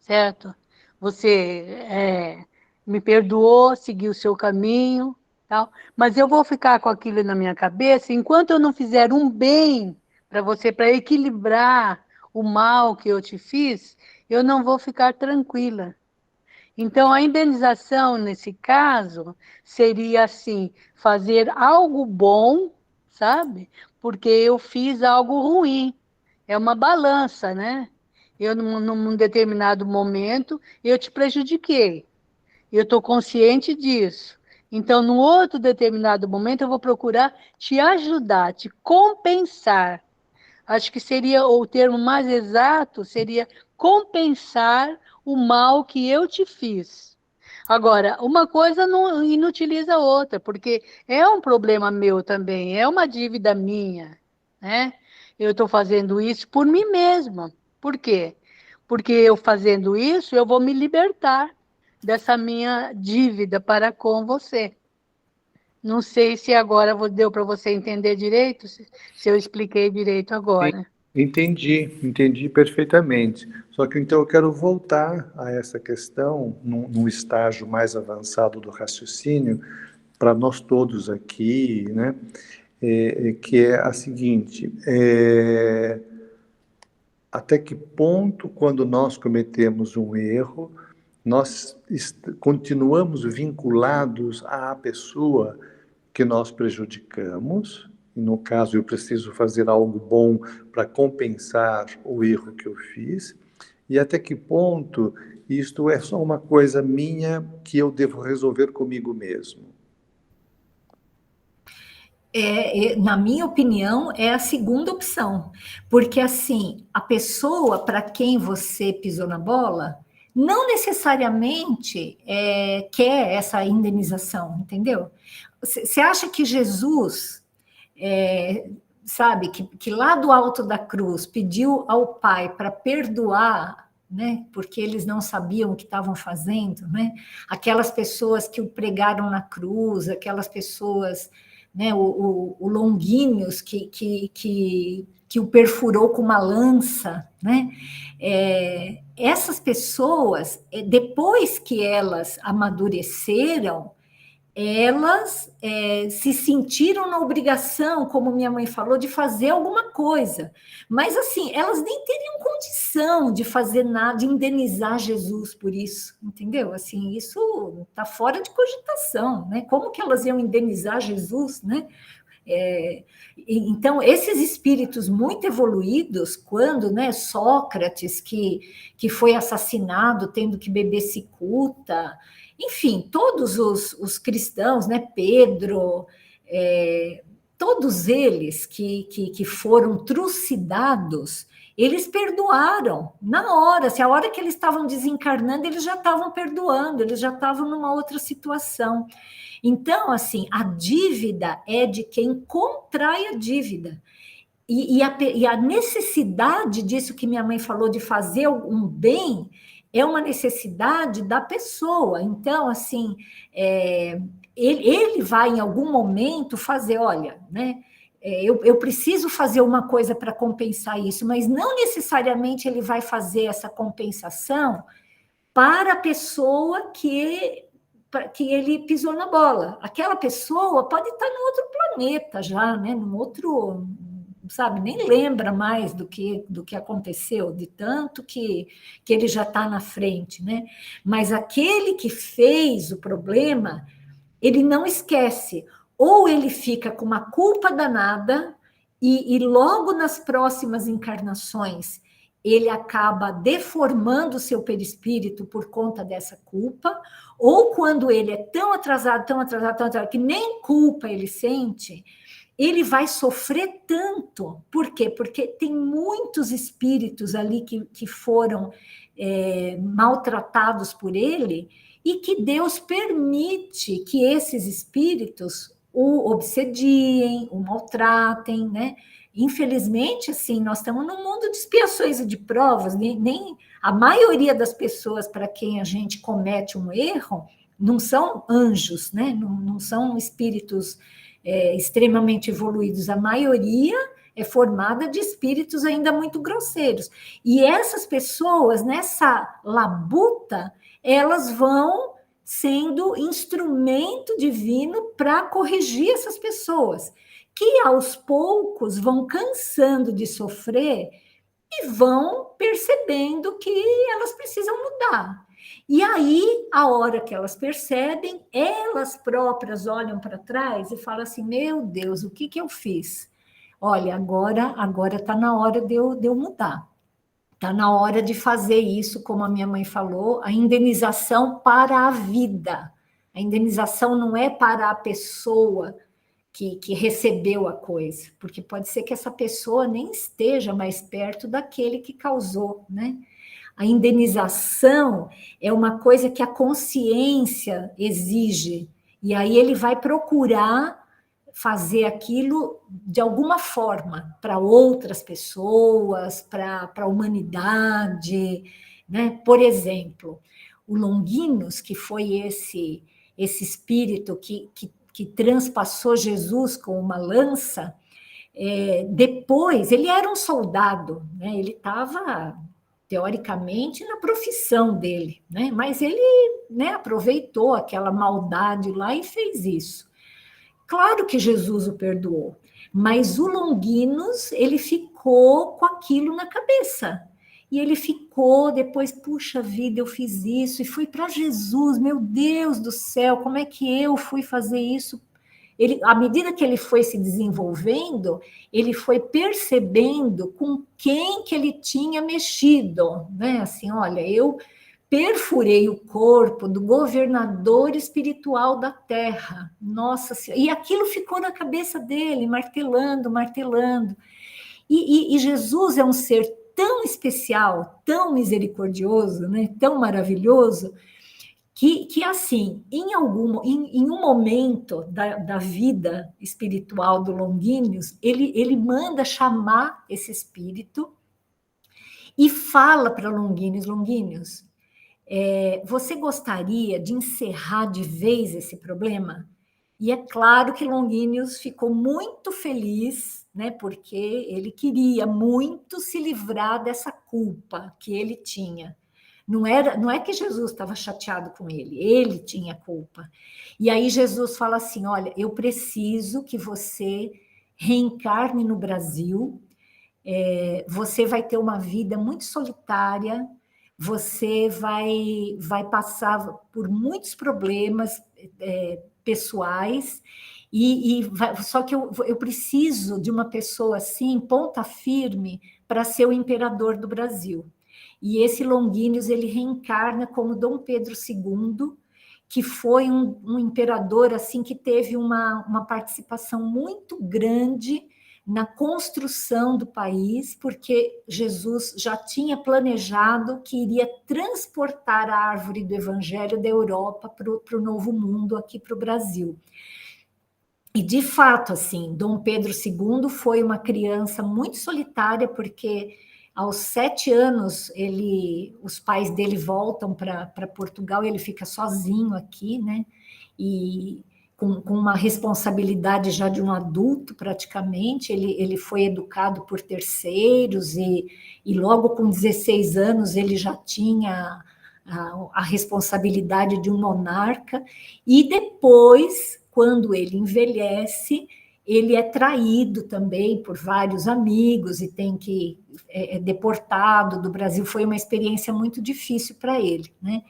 certo? Você me perdoou, seguiu o seu caminho, tal, mas eu vou ficar com aquilo na minha cabeça, enquanto eu não fizer um bem para você, para equilibrar o mal que eu te fiz, eu não vou ficar tranquila. Então, a indenização, nesse caso, seria assim, fazer algo bom, sabe? Porque eu fiz algo ruim. É uma balança, né? Eu, num determinado momento, eu te prejudiquei. Eu estou consciente disso. Então, num outro determinado momento, eu vou procurar te ajudar, te compensar. Acho que seria, o termo mais exato seria compensar o mal que eu te fiz. Agora, uma coisa não inutiliza a outra, porque é um problema meu também, é uma dívida minha, né? Eu estou fazendo isso por mim mesma. Por quê? Porque eu fazendo isso, eu vou me libertar dessa minha dívida para com você. Não sei se agora deu para você entender direito, se eu expliquei direito agora. Entendi perfeitamente. Só que então eu quero voltar a essa questão num estágio mais avançado do raciocínio, para nós todos aqui, né? Que é a seguinte: até que ponto, quando nós cometemos um erro, nós continuamos vinculados à pessoa que nós prejudicamos? No caso, eu preciso fazer algo bom para compensar o erro que eu fiz. E até que ponto isto é só uma coisa minha que eu devo resolver comigo mesmo? Na minha opinião, é a segunda opção. Porque, assim, a pessoa para quem você pisou na bola não necessariamente quer essa indenização, entendeu? Você acha que Jesus, sabe, que lá do alto da cruz pediu ao Pai para perdoar, né, porque eles não sabiam o que estavam fazendo, né? Aquelas pessoas que o pregaram na cruz, aquelas pessoas, né, o Longuinhos que o perfurou com uma lança, né? Essas pessoas, depois que elas amadureceram, elas se sentiram na obrigação, como minha mãe falou, de fazer alguma coisa. Mas, assim, elas nem teriam condição de fazer nada, de indenizar Jesus por isso, entendeu? Assim, isso está fora de cogitação, né? Como que elas iam indenizar Jesus, né? Então, esses espíritos muito evoluídos, quando, né, Sócrates, que foi assassinado tendo que beber cicuta, enfim, todos os cristãos, né, Pedro, todos eles que foram trucidados, eles perdoaram na hora, se a hora que eles estavam desencarnando, eles já estavam perdoando, eles já estavam numa outra situação. Então, assim, a dívida é de quem contrai a dívida. E a necessidade disso que minha mãe falou, de fazer um bem, é uma necessidade da pessoa. Então, assim, ele vai, em algum momento, fazer, olha, né? Eu preciso fazer uma coisa para compensar isso, mas não necessariamente ele vai fazer essa compensação para a pessoa que ele pisou na bola. Aquela pessoa pode estar num outro planeta já, né? Num outro, sabe, nem lembra mais do que aconteceu, de tanto que ele já está na frente, né? Mas aquele que fez o problema, ele não esquece. Ou ele fica com uma culpa danada e logo nas próximas encarnações ele acaba deformando o seu perispírito por conta dessa culpa, ou quando ele é tão atrasado, que nem culpa ele sente, ele vai sofrer tanto. Por quê? Porque tem muitos espíritos ali que foram maltratados por ele, e que Deus permite que esses espíritos o obsediem, o maltratem, né? Infelizmente, assim, nós estamos num mundo de expiações e de provas, nem a maioria das pessoas para quem a gente comete um erro não são anjos, né? Não são espíritos extremamente evoluídos, a maioria é formada de espíritos ainda muito grosseiros. E essas pessoas, nessa labuta, elas vão sendo instrumento divino para corrigir essas pessoas, que aos poucos vão cansando de sofrer e vão percebendo que elas precisam mudar. E aí, a hora que elas percebem, elas próprias olham para trás e falam assim: meu Deus, o que eu fiz? Olha, agora está na hora de eu mudar. Está na hora de fazer isso, como a minha mãe falou, a indenização para a vida. A indenização não é para a pessoa que recebeu a coisa, porque pode ser que essa pessoa nem esteja mais perto daquele que causou, né? A indenização é uma coisa que a consciência exige, e aí ele vai procurar fazer aquilo de alguma forma para outras pessoas, para a humanidade, né? Por exemplo, o Longuinus, que foi esse espírito que transpassou Jesus com uma lança, depois ele era um soldado, né? Ele estava teoricamente na profissão dele, né? Mas ele, né, aproveitou aquela maldade lá e fez isso. Claro que Jesus o perdoou, mas o Longuinus, ele ficou com aquilo na cabeça. E ele ficou depois, puxa vida, eu fiz isso, e fui para Jesus, meu Deus do céu, como é que eu fui fazer isso? À medida que ele foi se desenvolvendo, ele foi percebendo com quem que ele tinha mexido, né? Assim, olha, eu perfurei o corpo do governador espiritual da Terra. Nossa Senhora! E aquilo ficou na cabeça dele, martelando. E Jesus é um ser tão especial, tão misericordioso, né? Tão maravilhoso, que assim, em um momento da vida espiritual do Longuinus, ele manda chamar esse espírito e fala para Longuinus, você gostaria de encerrar de vez esse problema? E é claro que Longuinus ficou muito feliz, né, porque ele queria muito se livrar dessa culpa que ele tinha. Não é que Jesus estava chateado com ele tinha culpa. E aí Jesus fala assim: olha, eu preciso que você reencarne no Brasil, você vai ter uma vida muito solitária, você vai passar por muitos problemas pessoais, só que eu preciso de uma pessoa assim, ponta firme, para ser o imperador do Brasil. E esse Longuínios, ele reencarna como Dom Pedro II, que foi um imperador assim que teve uma participação muito grande na construção do país, porque Jesus já tinha planejado que iria transportar a árvore do Evangelho da Europa para o Novo Mundo, aqui para o Brasil. E, de fato, assim, Dom Pedro II foi uma criança muito solitária, porque aos 7 anos os pais dele voltam para Portugal e ele fica sozinho aqui, né? E com uma responsabilidade já de um adulto, praticamente. Ele foi educado por terceiros e logo com 16 anos ele já tinha a responsabilidade de um monarca. E depois, quando ele envelhece, ele é traído também por vários amigos e tem que deportado do Brasil. Foi uma experiência muito difícil para ele, né?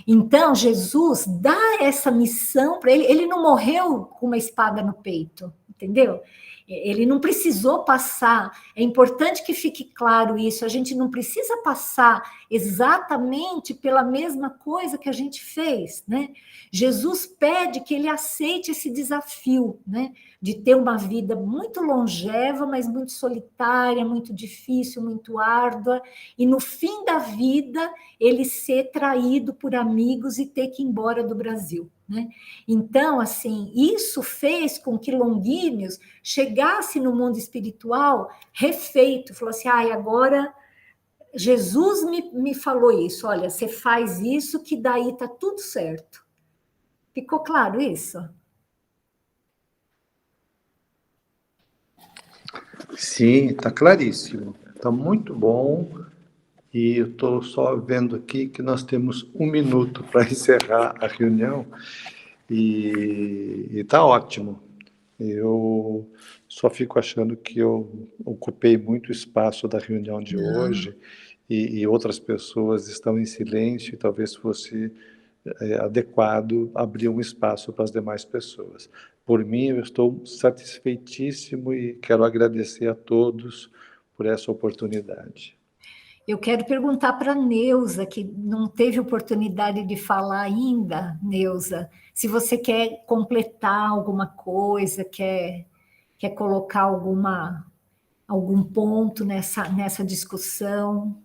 Então, Jesus dá essa missão para ele. Ele não morreu com uma espada no peito, entendeu? Ele não precisou passar. É importante que fique claro isso. A gente não precisa passar exatamente pela mesma coisa que a gente fez, né? Jesus pede que ele aceite esse desafio, né? De ter uma vida muito longeva, mas muito solitária, muito difícil, muito árdua, e no fim da vida ele ser traído por amigos e ter que ir embora do Brasil, né? Então, assim, isso fez com que Longuínios chegasse no mundo espiritual refeito, falou assim: agora Jesus me falou isso, olha, você faz isso que daí está tudo certo. Ficou claro isso? Sim, está claríssimo. Está muito bom. E eu estou só vendo aqui que nós temos 1 minuto para encerrar a reunião. E está ótimo. Eu só fico achando que eu ocupei muito espaço da reunião de hoje e outras pessoas estão em silêncio, e talvez fosse adequado abrir um espaço para as demais pessoas. Por mim, eu estou satisfeitíssimo e quero agradecer a todos por essa oportunidade. Eu quero perguntar para a Neuza, que não teve oportunidade de falar ainda, Neuza, se você quer completar alguma coisa, quer colocar algum ponto nessa discussão.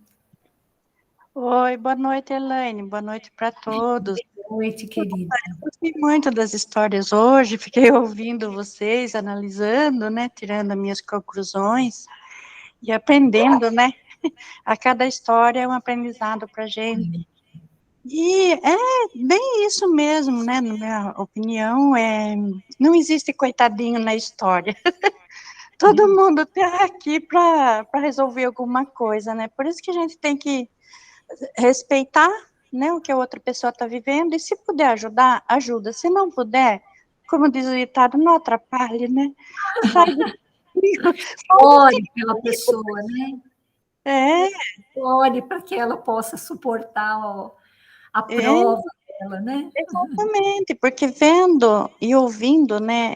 Oi, boa noite, Elaine, boa noite para todos. Boa noite, querida. Eu gostei muito das histórias hoje, fiquei ouvindo vocês, analisando, né, tirando as minhas conclusões e aprendendo, né? A cada história é um aprendizado para a gente. E é bem isso mesmo, né? Na minha opinião, não existe coitadinho na história. Todo mundo está aqui para resolver alguma coisa, né? Por isso que a gente tem que respeitar, né, o que a outra pessoa está vivendo, e se puder ajudar, ajuda. Se não puder, como diz o ditado, não atrapalhe, né? Ore pela pessoa, né? É. Ore para que ela possa suportar a prova dela, né? Exatamente, porque vendo e ouvindo, né,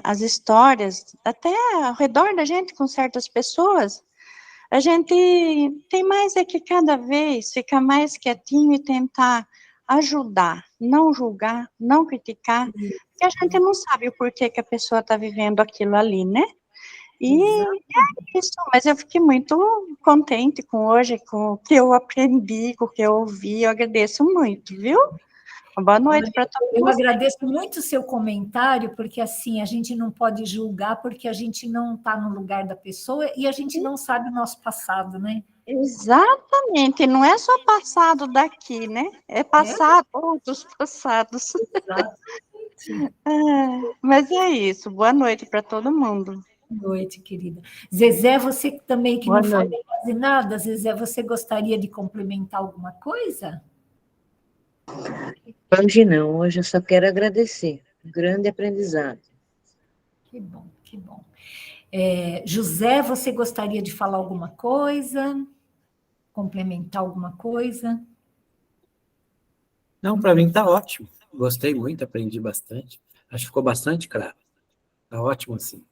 as histórias, até ao redor da gente, com certas pessoas, a gente tem mais que cada vez ficar mais quietinho e tentar ajudar, não julgar, não criticar, porque a gente não sabe o porquê que a pessoa está vivendo aquilo ali, né? E é isso, mas eu fiquei muito contente com hoje, com o que eu aprendi, com o que eu ouvi, eu agradeço muito, viu? Boa noite para todos. Eu agradeço muito o seu comentário, porque assim, a gente não pode julgar, porque a gente não está no lugar da pessoa e a gente não sabe o nosso passado, né? Exatamente, não é só passado daqui, né? É passado, outros passados. Exatamente. Mas é isso, boa noite para todo mundo. Boa noite, querida. Zezé, você também que Boa não noite. falou quase nada, Zezé, você gostaria de complementar alguma coisa? Hoje não, hoje eu só quero agradecer. Um grande aprendizado. Que bom, que bom. José, você gostaria de falar alguma coisa? Complementar alguma coisa? Não, para mim está ótimo. Gostei muito, aprendi bastante. Acho que ficou bastante claro. Está ótimo assim.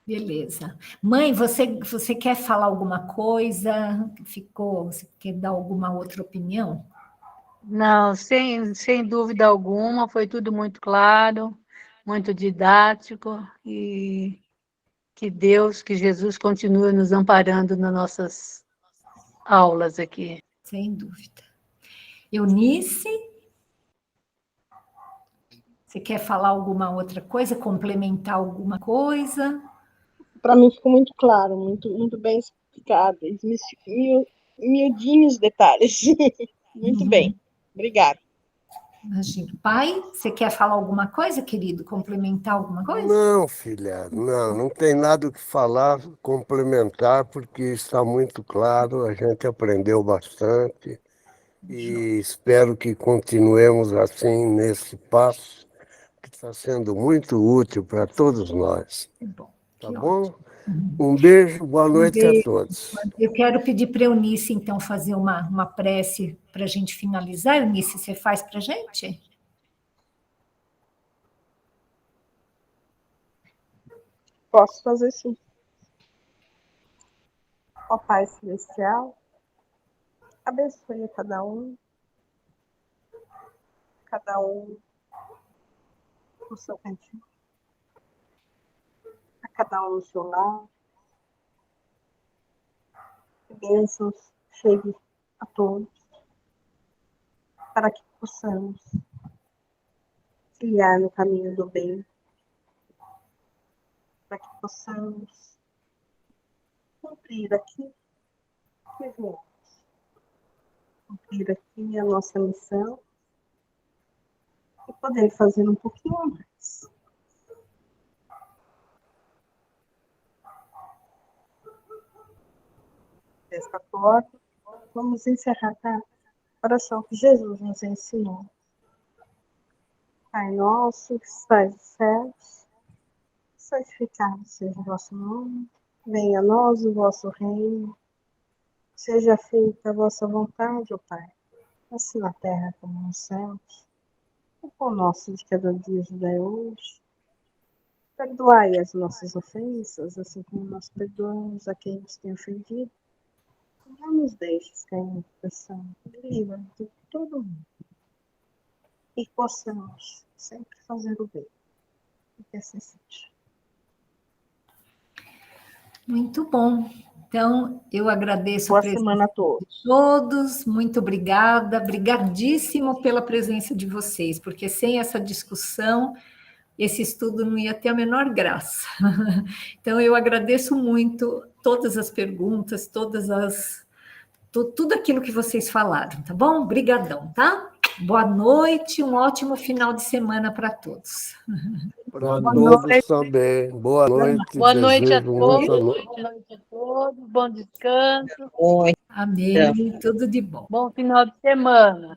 Beleza. Mãe, você quer falar alguma coisa? Você quer dar alguma outra opinião? Não, sem dúvida alguma, foi tudo muito claro, muito didático, e que Deus, que Jesus continue nos amparando nas nossas aulas aqui. Sem dúvida. Eunice, você quer falar alguma outra coisa? Complementar alguma coisa? Para mim ficou muito claro, muito bem explicado, miudinhos detalhes. Muito bem, obrigada. Imagina. Pai, você quer falar alguma coisa, querido? Complementar alguma coisa? Não, filha, não tem nada o que falar, complementar, porque está muito claro, a gente aprendeu bastante e espero que continuemos assim nesse passo, que está sendo muito útil para todos nós. Que bom, Tá que bom? ótimo. Um beijo, boa Um noite a beijo. todos. Eu quero pedir para a Eunice, então, fazer uma prece para a gente finalizar. Eunice, você faz para a gente? Posso fazer sim. Ó Pai Celestial, abençoe a cada um no seu cantinho, a cada um no seu lar, que bênçãos cheguem a todos, para que possamos trilhar no caminho do bem, para que possamos cumprir aqui que viemos, cumprir aqui a nossa missão e poder fazer um pouquinho a mais. Desta forma, vamos encerrar a oração que Jesus nos ensinou. Pai nosso, que estás nos céus, santificado seja o vosso nome, venha a nós o vosso reino, seja feita a vossa vontade, ó Pai, assim na terra como nos céus. O pão nosso de cada dia nos dai hoje. Perdoai as nossas ofensas, assim como nós perdoamos a quem nos tem ofendido. Não nos deixes cair em tentação, livra-nos de todo mundo. E possamos sempre fazer o bem. E que assim seja. Muito bom. Então, eu agradeço Boa a presença semana a todos. de todos. Muito obrigada. Obrigadíssimo pela presença de vocês, porque sem essa discussão, esse estudo não ia ter a menor graça. Então, eu agradeço muito todas as perguntas, tudo aquilo que vocês falaram, tá bom? Obrigadão, tá? Boa noite, um ótimo final de semana para todos. Para todos também. Boa noite, Boa noite a desejo todos, muita noite. boa noite a todos, bom descanso, Oi. Amém, tudo de bom. bom final de semana.